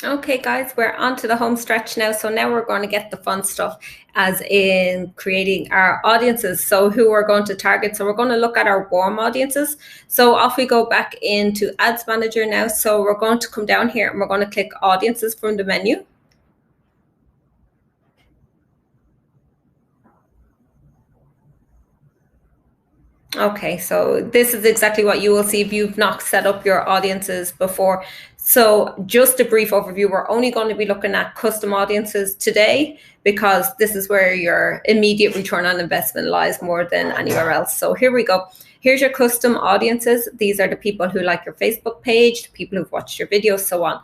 Okay, guys, we're on to the home stretch now. So now we're going to get the fun stuff, as in creating our audiences. So who we're going to target. So we're going to look at our warm audiences. So off we go back into Ads Manager now. So we're going to come down here and we're going to click Audiences from the menu. Okay, so this is exactly what you will see if you've not set up your audiences before. So just a brief overview, we're only going to be looking at custom audiences today because this is where your immediate return on investment lies more than anywhere else. So here we go. Here's your custom audiences. These are the people who like your Facebook page, the people who've watched your videos, so on.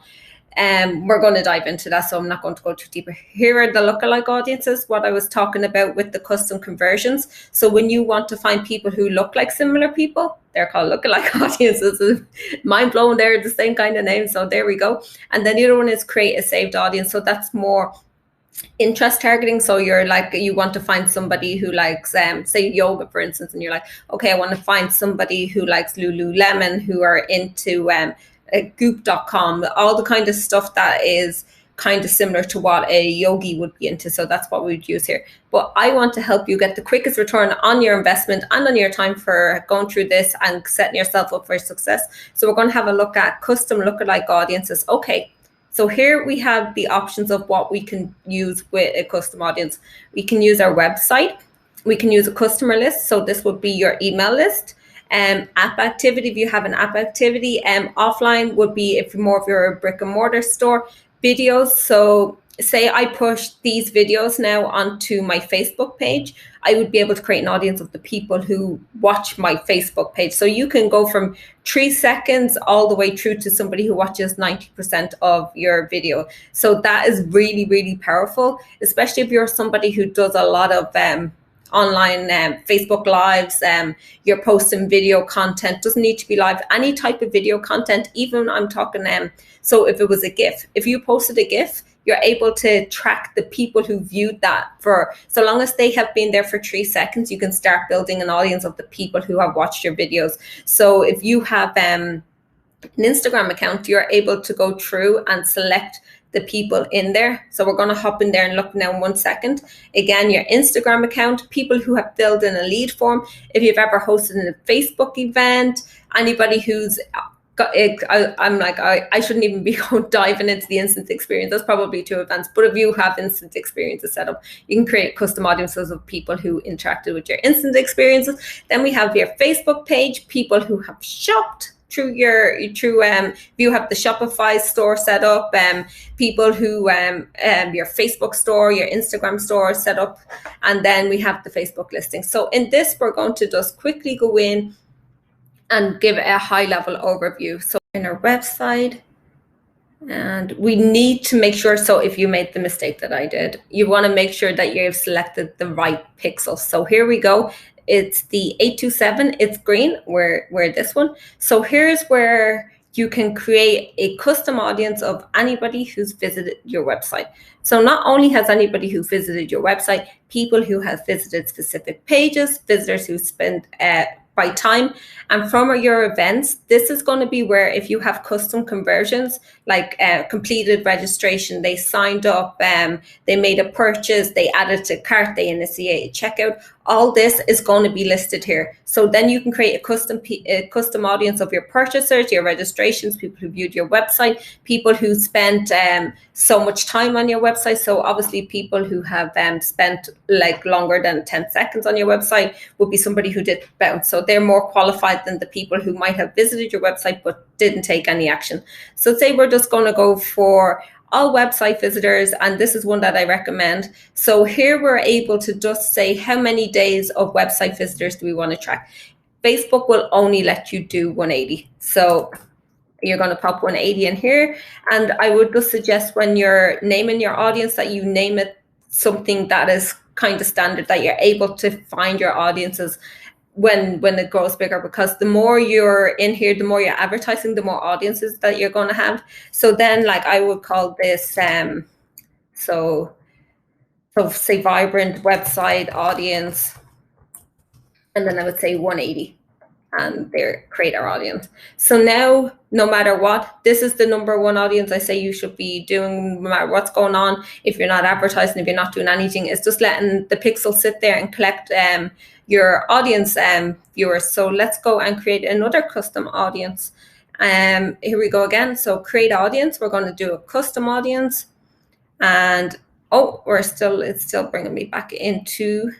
We're going to dive into that, so I'm not going to go too deeper. Here are the lookalike audiences, what I was talking about with the custom conversions. So when you want to find people who look like similar people, they're called lookalike audiences. Mind blown, they're the same kind of name. So there we go. And then the other one is create a saved audience. So that's more interest targeting. So you're like, you want to find somebody who likes say yoga, for instance, and you're like, okay, I want to find somebody who likes Lululemon, who are into goop.com, all the kind of stuff that is kind of similar to what a yogi would be into. So that's what we'd use here. But I want to help you get the quickest return on your investment and on your time for going through this and setting yourself up for success. So we're going to have a look at custom lookalike audiences. Okay, so here we have the options of what we can use with a custom audience. We can use our website. We can use a customer list. So this would be your email list. App activity, if you have an app activity. Offline would be if you're more of your brick and mortar store. Videos, so say I push these videos now onto my Facebook page, I would be able to create an audience of the people who watch my Facebook page. So you can go from 3 seconds all the way through to somebody who watches 90% of your video. So that is really, really powerful, especially if you're somebody who does a lot of online Facebook lives, you're posting video content, doesn't need to be live, any type of video content, even I'm talking so if it was a GIF, if you posted a GIF, you're able to track the people who viewed that for, so long as they have been there for 3 seconds, you can start building an audience of the people who have watched your videos. So if you have an Instagram account, you're able to go through and select the people in there. So we're going to hop in there and look now in 1 second. Again, your Instagram account, people who have filled in a lead form, if you've ever hosted a Facebook event, anybody who's got it, I'm like, I shouldn't even be diving into the instant experience. That's probably too advanced. But if you have instant experiences set up, you can create custom audiences of people who interacted with your instant experiences. Then we have your Facebook page, people who have shopped through if you have the Shopify store set up, people who your Facebook store, your Instagram store set up, and then we have the Facebook listing. So in this, we're going to just quickly go in and give a high level overview. So in our website, and we need to make sure, so if you made the mistake that I did, you want to make sure that you've selected the right pixel. So here we go. It's the 827, it's green, we're this one. So here's where you can create a custom audience of anybody who's visited your website. So not only has anybody who visited your website, people who have visited specific pages, visitors who spend by time, and from your events, this is going to be where if you have custom conversions, like completed registration, they signed up, they made a purchase, they added to cart, they initiated checkout, all this is going to be listed here. So then you can create a custom audience of your purchasers, your registrations, people who viewed your website, people who spent so much time on your website. So obviously people who have spent like longer than 10 seconds on your website would be somebody who did bounce. So they're more qualified than the people who might have visited your website but didn't take any action. So say we're just going to go for all website visitors, and this is one that I recommend. So here we're able to just say how many days of website visitors do we want to track. Facebook will only let you do 180. So you're going to pop 180 in here. And I would just suggest when you're naming your audience that you name it something that is kind of standard, that you're able to find your audiences when it grows bigger, because the more you're in here, the more you're advertising, the more audiences that you're going to have. So then like I would call this so say vibrant website audience, and then I would say 180. and they create our audience. So now, no matter what, this is the number one audience I say you should be doing, no matter what's going on. If you're not advertising, if you're not doing anything, it's just letting the pixel sit there and collect your audience viewers. So let's go and create another custom audience. Here we go again. So create audience. We're going to do a custom audience, and it's still bringing me back into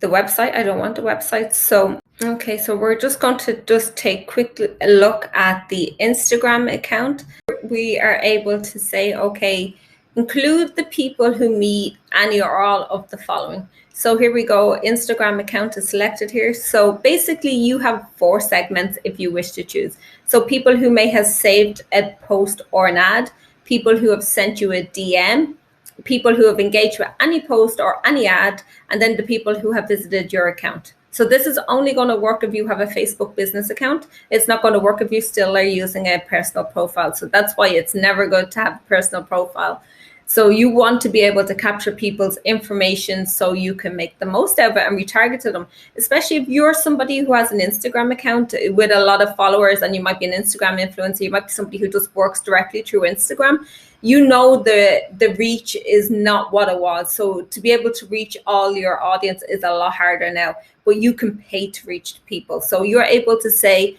the website. I don't want the website. So okay, so we're just going to take quick a look at the Instagram account. We are able to say, okay, include the people who meet any or all of the following. So here we go. Instagram account is selected here. So basically you have 4 segments if you wish to choose. So people who may have saved a post or an ad, people who have sent you a DM, people who have engaged with any post or any ad, and then the people who have visited your account. So this is only going to work if you have a Facebook business account. It's not going to work if you still are using a personal profile. So that's why it's never good to have a personal profile. So you want to be able to capture people's information so you can make the most of it and retarget to them, especially if you're somebody who has an Instagram account with a lot of followers, and you might be an Instagram influencer, you might be somebody who just works directly through Instagram. You know the reach is not what it was. So to be able to reach all your audience is a lot harder now, but you can pay to reach people. So you're able to say,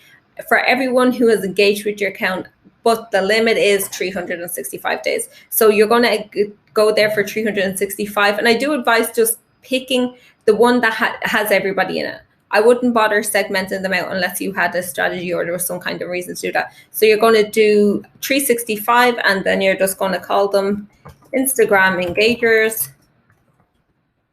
for everyone who has engaged with your account, but the limit is 365 days. So you're going to go there for 365. And I do advise just picking the one that has everybody in it. I wouldn't bother segmenting them out unless you had a strategy or there was some kind of reason to do that. So you're going to do 365, and then you're just going to call them Instagram engagers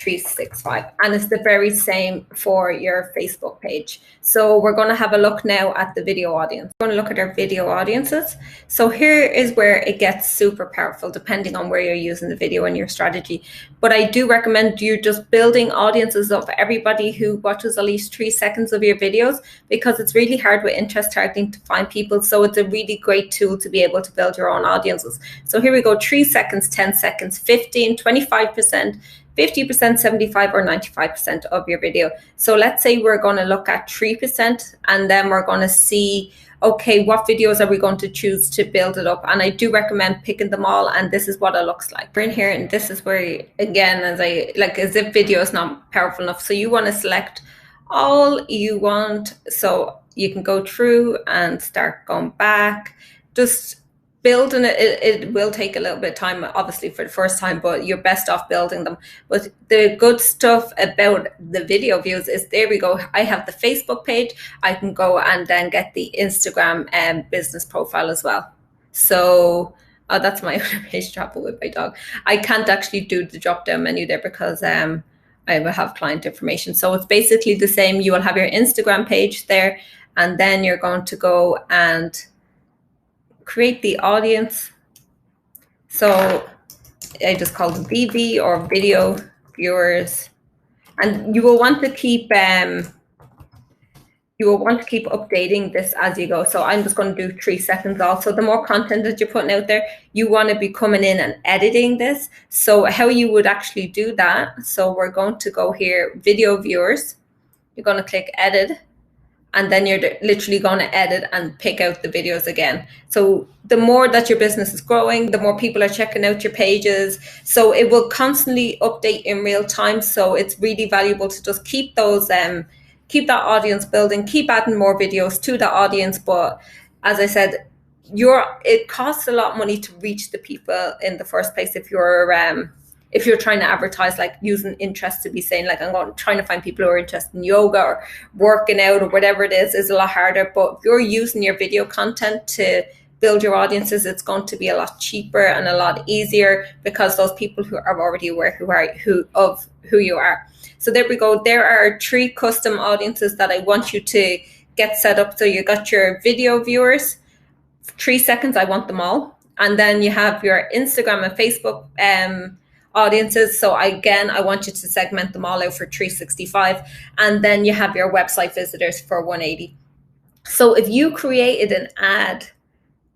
365, and it's the very same for your Facebook page. So we're going to have a look now at the video audience. We're going to look at our video audiences. So here is where it gets super powerful depending on where you're using the video and your strategy. But I do recommend you just building audiences of everybody who watches at least 3 seconds of your videos, because it's really hard with interest targeting to find people. So it's a really great tool to be able to build your own audiences. So here we go: 3 seconds, 10 seconds, 15, 25%, 50%, 75, or 95% of your video. So let's say we're going to look at 3%, and then we're going to see, okay, what videos are we going to choose to build it up? And I do recommend picking them all, and this is what it looks like. We're in here, and this is where, again, as if video is not powerful enough. So you want to select all you want. So you can go through and start going back. Just building it will take a little bit of time, obviously, for the first time, but you're best off building them. But the good stuff about the video views is, there we go, I have the Facebook page, I can go and then get the Instagram business profile as well. So that's my other page, travel with my dog. I can't actually do the drop down menu there because I will have client information. So it's basically the same. You will have your Instagram page there, and then you're going to go and create the audience. So I just call them VV or video viewers, and you will want to keep updating this as you go. So I'm just going to do 3 seconds also. The more content that you're putting out there, you want to be coming in and editing this. So how you would actually do that, so we're going to go here, video viewers, you're going to click edit, and then you're literally going to edit and pick out the videos again. So the more that your business is growing, the more people are checking out your pages. So it will constantly update in real time. So it's really valuable to just keep those, keep that audience building, keep adding more videos to the audience. But as I said, it costs a lot of money to reach the people in the first place. If you're trying to advertise, like using interest to be saying, like, trying to find people who are interested in yoga or working out or whatever it is a lot harder. But if you're using your video content to build your audiences, it's going to be a lot cheaper and a lot easier, because those people who are already aware of who you are. So there we go. There are 3 custom audiences that I want you to get set up. So you got your video viewers, 3 seconds, I want them all. And then you have your Instagram and Facebook audiences. So again, I want you to segment them all out for 365. And then you have your website visitors for 180. So if you created an ad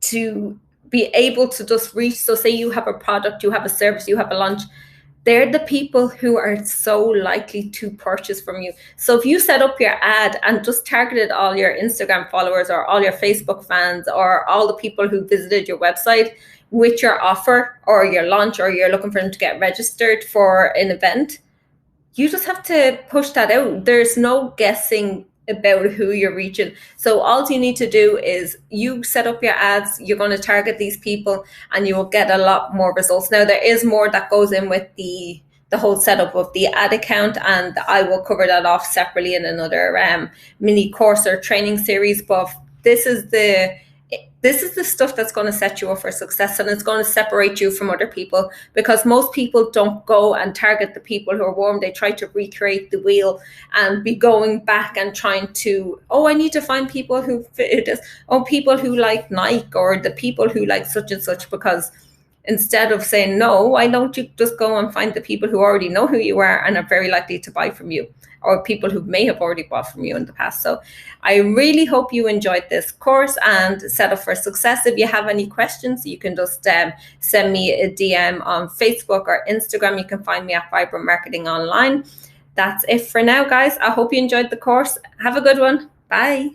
to be able to just reach, so say you have a product, you have a service, you have a launch, they're the people who are so likely to purchase from you. So if you set up your ad and just targeted all your Instagram followers or all your Facebook fans or all the people who visited your website with your offer or your launch, or you're looking for them to get registered for an event, you just have to push that out. There's no guessing about who you're reaching. So all you need to do is you set up your ads, you're going to target these people, and you will get a lot more results. Now there is more that goes in with the whole setup of the ad account, and I will cover that off separately in another mini course or training series. But this is the stuff that's going to set you up for success, and it's going to separate you from other people, because most people don't go and target the people who are warm. They try to recreate the wheel and be going back and trying to, oh, I need to find people who fit this, oh, people who like Nike, or the people who like such and such. Because instead of saying no, why don't you just go and find the people who already know who you are and are very likely to buy from you, or people who may have already bought from you in the past. So I really hope you enjoyed this course and set up for success. If you have any questions, you can just send me a DM on Facebook or Instagram. You can find me at Vibrant Marketing Online. That's it for now, guys. I hope you enjoyed the course. Have a good one. Bye.